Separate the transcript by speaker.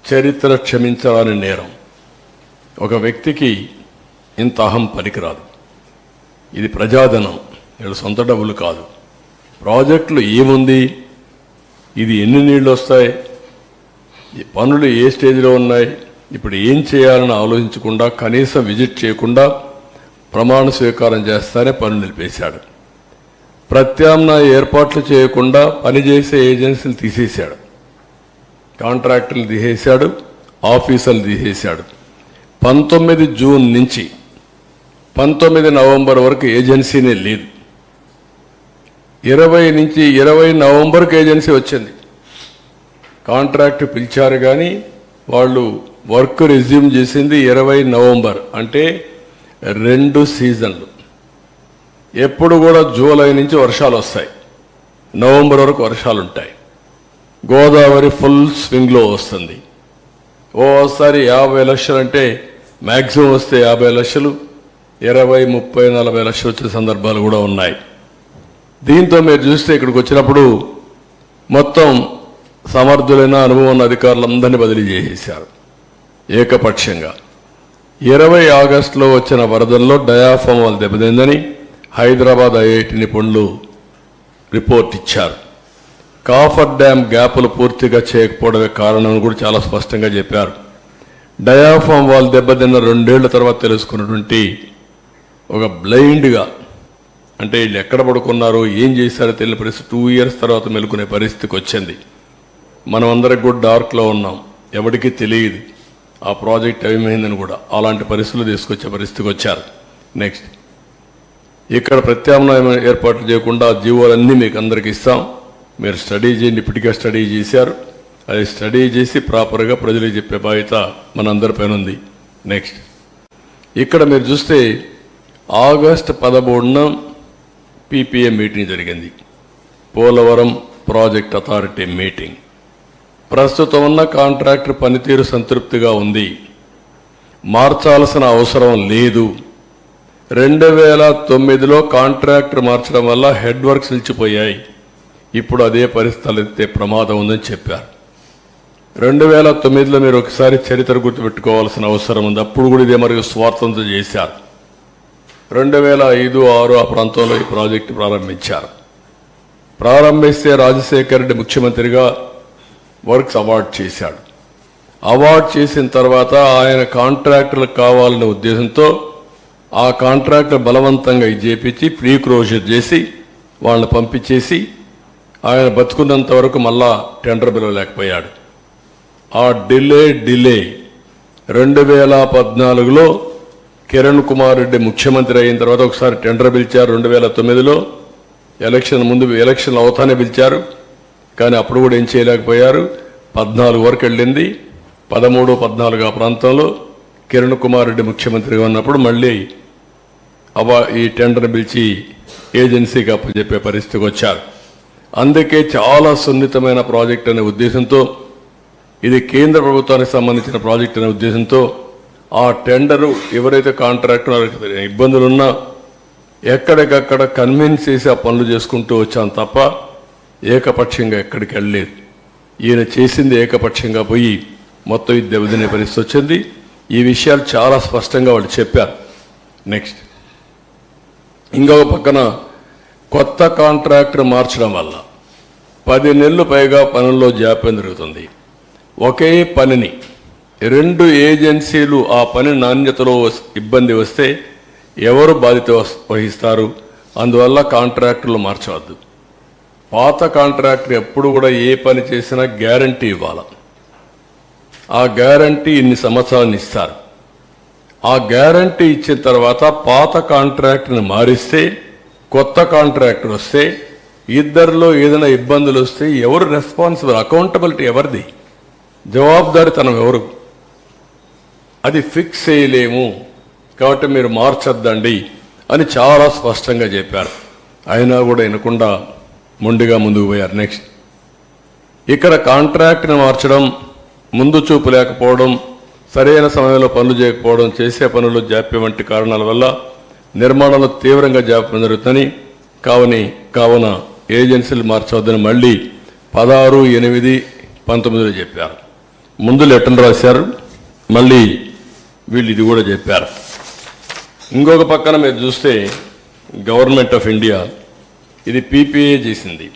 Speaker 1: చరిత్ర క్షమించాలని నేరం. ఒక వ్యక్తికి ఇంత అహం పనికిరాదు. ఇది ప్రజాధనం, వీళ్ళ సొంత డబ్బులు కాదు. ప్రాజెక్టులు ఏముంది, ఇది ఎన్ని నీళ్ళు వస్తాయి, ఈ పనులు ఏ స్టేజ్లో ఉన్నాయి, ఇప్పుడు ఏం చేయాలని ఆలోచించకుండా, కనీసం విజిట్ చేయకుండా ప్రమాణ స్వీకారం చేస్తానే పనులు నిలిపేశాడు. ప్రత్యామ్నాయ ఏర్పాట్లు చేయకుండా పనిచేసే ఏజెన్సీలు తీసేశాడు, కాంట్రాక్టర్లు తీసేశాడు, ఆఫీసర్లు తీసేశాడు. 19 జూన్ నుంచి 19 నవంబర్ వరకు ఏజెన్సీనే లేదు. 20 నుంచి 20 నవంబర్కి ఏజెన్సీ వచ్చింది. కాంట్రాక్ట్ పిలిచారు కానీ వాళ్ళు వర్క్ రెజ్యూమ్ చేసింది 20 నవంబర్, అంటే 2 సీజన్లు. ఎప్పుడు కూడా జూలై నుంచి వర్షాలు వస్తాయి, నవంబర్ వరకు వర్షాలు ఉంటాయి. గోదావరి ఫుల్ స్వింగ్లో వస్తుంది. ఓసారి 50 లక్షలు అంటే మ్యాక్సిమం వస్తే 50 లక్షలు, 20, 30, 40 లక్షలు వచ్చే సందర్భాలు కూడా ఉన్నాయి. దీంతో మీరు చూస్తే ఇక్కడికి వచ్చినప్పుడు మొత్తం సమర్థులైన అనుభవం ఉన్న అధికారులందరినీ బదిలీ చేసేశారు ఏకపక్షంగా. 20 ఆగస్టులో వచ్చిన వరదల్లో డయాఫామ్ వాళ్ళు దెబ్బతిందని హైదరాబాద్ ఐఐటి నిపుణులు రిపోర్ట్ ఇచ్చారు. కాఫర్ డ్యామ్ గ్యాపులు పూర్తిగా చేయకపోవడమే కారణం కూడా చాలా స్పష్టంగా చెప్పారు. డయాఫామ్ వాళ్ళు దెబ్బతిన్న 2 ఏళ్ల తర్వాత తెలుసుకున్నటువంటి ఒక బ్లైండ్గా, అంటే వీళ్ళు ఎక్కడ పడుకున్నారో ఏం చేశారో తెలియని పరిస్థితి 2 ఇయర్స్ తర్వాత మెలుకునే పరిస్థితికి వచ్చింది. మనం అందరికి కూడా డార్క్లో ఉన్నాం, ఎవరికీ తెలియదు ఆ ప్రాజెక్ట్ ఏమైందని కూడా. అలాంటి పరిస్థితులు తీసుకొచ్చే పరిస్థితికి వచ్చారు. నెక్స్ట్, ఇక్కడ ప్రత్యామ్నాయం ఏర్పాట్లు చేయకుండా జీవోలన్నీ మీకు అందరికి ఇస్తాం, మీరు స్టడీ చేయండి. ఇప్పటికే స్టడీ చేశారు, అది స్టడీ చేసి ప్రాపర్గా ప్రజలకు చెప్పే బాధ్యత మనందరిపైన ఉంది. నెక్స్ట్, ఇక్కడ మీరు చూస్తే ఆగస్టు 13న పీపీఏ మీటింగ్ జరిగింది, పోలవరం ప్రాజెక్ట్ అథారిటీ మీటింగ్. ప్రస్తుతం ఉన్న కాంట్రాక్టర్ పనితీరు సంతృప్తిగా ఉంది, మార్చాల్సిన అవసరం లేదు. 2009లో కాంట్రాక్టర్ మార్చడం వల్ల హెడ్ వర్క్స్ నిలిచిపోయాయి, ఇప్పుడు అదే పరిస్థితులు ఎత్తే ప్రమాదం ఉందని చెప్పారు. 2009లో మీరు ఒకసారి చరిత్ర గుర్తుపెట్టుకోవాల్సిన అవసరం ఉంది. అప్పుడు కూడా ఇదే మరి స్వార్థంతో చేశారు. 2005, 2006 ఆ ప్రాంతంలో ఈ ప్రాజెక్టు ప్రారంభించారు. ప్రారంభిస్తే రాజశేఖర్ రెడ్డి ముఖ్యమంత్రిగా వర్క్స్ అవార్డ్ చేశాడు. అవార్డ్ చేసిన తర్వాత ఆయన కాంట్రాక్టర్లకు కావాలనే ఉద్దేశంతో ఆ కాంట్రాక్టర్ బలవంతంగా చేపించి ప్రీ క్లోజర్ చేసి వాళ్ళని పంపించేసి ఆయన బతుకున్నంత వరకు మళ్ళా టెండర్ పిలవలేకపోయాడు. ఆ డిలే 2014లో కిరణ్ కుమార్ రెడ్డి ముఖ్యమంత్రి అయిన తర్వాత ఒకసారి టెండర్ పిలిచారు. 2009లో ఎలక్షన్ ముందు, ఎలక్షన్లు అవుతానే పిలిచారు, కానీ అప్పుడు కూడా ఏం చేయలేకపోయారు. 14 వరకు వెళ్ళింది. 13, 14 ఆ ప్రాంతంలో కిరణ్ కుమార్ రెడ్డి ముఖ్యమంత్రిగా ఉన్నప్పుడు మళ్ళీ ఈ టెండర్ పిలిచి ఏజెన్సీకి అప్పచెప్పే పరిస్థితికి వచ్చారు. అందుకే చాలా సున్నితమైన ప్రాజెక్ట్ అనే ఉద్దేశంతో, ఇది కేంద్ర ప్రభుత్వానికి సంబంధించిన ప్రాజెక్ట్ అనే ఉద్దేశంతో ఆ టెండరు ఎవరైతే కాంట్రాక్టర్ ఇబ్బందులున్నా ఎక్కడికక్కడ కన్విన్స్ చేసి ఆ పనులు చేసుకుంటూ వచ్చాం తప్ప ఏకపక్షంగా ఎక్కడికి వెళ్ళలేదు. ఈయన చేసింది ఏకపక్షంగా పోయి మొత్తం ఇది దెబ్బతినే పరిస్థితి వచ్చింది. ఈ విషయాలు చాలా స్పష్టంగా వాళ్ళు చెప్పారు. నెక్స్ట్, ఇంకొక పక్కన కొత్త కాంట్రాక్టర్ మార్చడం వల్ల 10 నెలలు పైగా పనుల్లో జాప్యం జరుగుతుంది. ఒకే పనిని 2 ఏజెన్సీలు ఆ పని నాణ్యతలో ఇబ్బంది వస్తే ఎవరు బాధ్యత వహిస్తారు? అందువల్ల కాంట్రాక్టర్లు మార్చవద్దు. పాత కాంట్రాక్టర్ ఎప్పుడు కూడా ఏ పని చేసినా గ్యారంటీ ఇవ్వాలి. ఆ గ్యారంటీ ఇన్ని సంవత్సరాలను ఇస్తారు. ఆ గ్యారంటీ ఇచ్చిన తర్వాత పాత కాంట్రాక్టర్ని మారిస్తే కొత్త కాంట్రాక్టర్ వస్తే ఇద్దరిలో ఏదైనా ఇబ్బందులు వస్తే ఎవరు రెస్పాన్సిబుల్? అకౌంటబిలిటీ ఎవరిది? జవాబుదారితనం ఎవరు? అది ఫిక్స్ చేయలేము, కాబట్టి మీరు మార్చొద్దండి అని చాలా స్పష్టంగా చెప్పారు. అయినా కూడా వినకుండా మొండిగా ముందుకు పోయారు. నెక్స్ట్, ఇక్కడ కాంట్రాక్ట్ని మార్చడం, ముందు చూపు లేకపోవడం, సరైన సమయంలో పనులు చేయకపోవడం, చేసే పనులు జాప్యం వంటి కారణాల వల్ల నిర్మాణంలో తీవ్రంగా జాప్యం జరుగుతుందని కావున ఏజెన్సీలు మార్చవద్దని మళ్ళీ 16/8/19 చెప్పారు. ముందు లెటర్లు రాశారు, మళ్ళీ వీళ్ళు ఇది కూడా చెప్పారు. ఇంకొక పక్కన మీరు చూస్తే గవర్నమెంట్ ఆఫ్ ఇండియా ఇది PPA చేసింది.